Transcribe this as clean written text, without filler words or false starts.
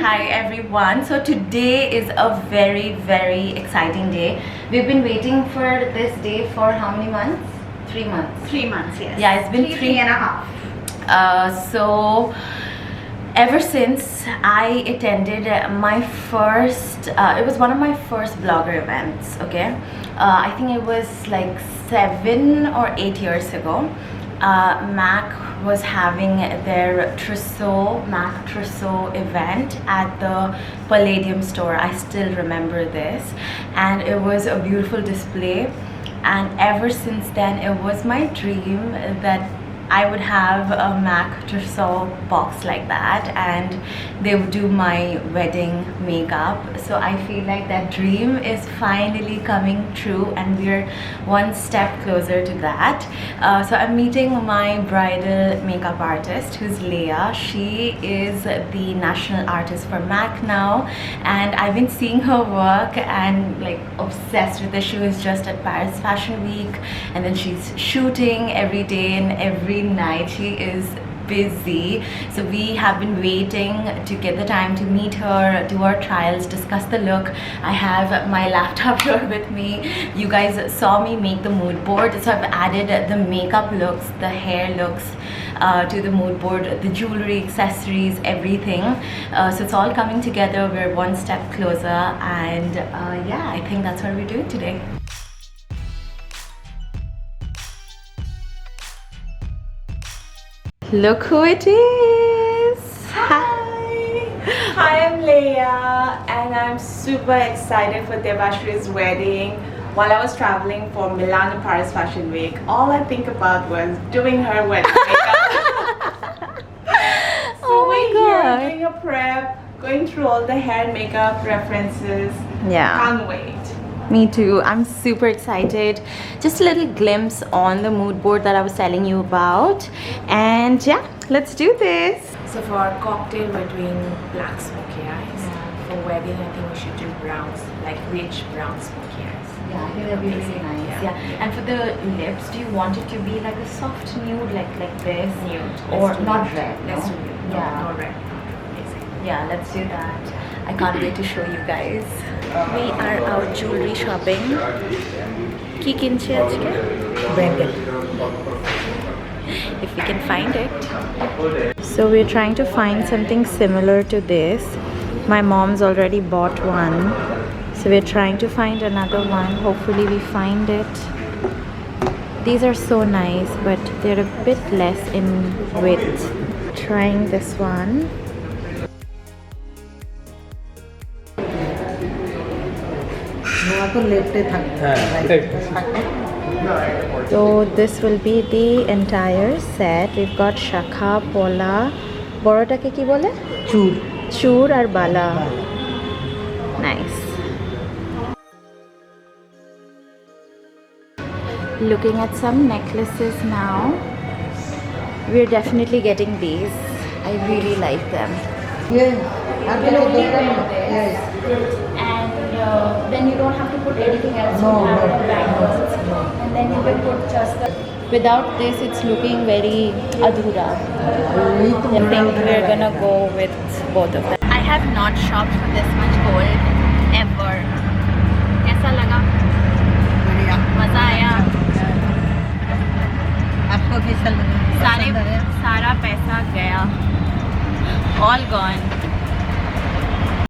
Hi everyone. So today is a very exciting day. We've been waiting for this day for how many months? 3 months. 3 months, yes. Yeah, it's been three and a half. So ever since I attended my first, it was one of my first blogger events, okay? I think it was like 7 or 8 years ago. Mac was having their Mac Trousseau event at the Palladium store. I still remember this, and it was a beautiful display. And ever since then, it was my dream that I would have a Mac Trousseau box like that, and they would do my wedding makeup. So I feel like that dream is finally coming true, and we're one step closer to that. So I'm meeting my bridal makeup artist, who's Leiya. She is the national artist for Mac now, and I've been seeing her work and like obsessed with it. She was just at Paris Fashion Week, and then she's shooting every day and every night. She is busy, so we have been waiting to get the time to meet her, do our trials, discuss the look. I have my laptop here with me. You guys saw me make the mood board, so I've added the makeup looks, the hair looks to the mood board, the jewelry, accessories, everything. So it's all coming together. We're one step closer, and yeah, I think that's what we're doing today. Look who it is! Hi! Hi, I'm Leiya, and I'm super excited for Debasree's wedding. While I was traveling for Milan and Paris Fashion Week, all I think about was doing her wedding makeup. Oh my god! Doing a prep, going through all the hair and makeup references. Yeah. Can't wait. Me too. I'm super excited. Just a little glimpse on the mood board that I was telling you about. And yeah, let's do this. So for our cocktail, we're doing black smoky eyes. For wedding, I think we should do browns, like rich brown smoky eyes. Yeah, I think that'd be really nice. Yeah. And for the lips, do you want it to be like a soft nude, like this? Nude. Or not red? Let's no? do nude. Yeah. No red. Amazing. Yeah, let's do that. I can't wait to show you guys. We are out jewelry shopping. Ki kinche ajke? Bridal. If we can find it. So we're trying to find something similar to this. My mom's already bought one. So we're trying to find another one. Hopefully we find it. These are so nice, but they're a bit less in width. Trying this one. So this will be the entire set. We've got shakha, pola, boroda ke ki bole? Chur ar bala. Nice. Looking at some necklaces now. We're definitely getting these. I really like them. And then you don't have to put anything else. No. And then you can put just the... Without this, it's looking very adhura. I think we're gonna go with both of them. I have not shopped for this much gold ever. Kaisa laga? Maza aaya? आपको भी सारा पैसा गया. All gone.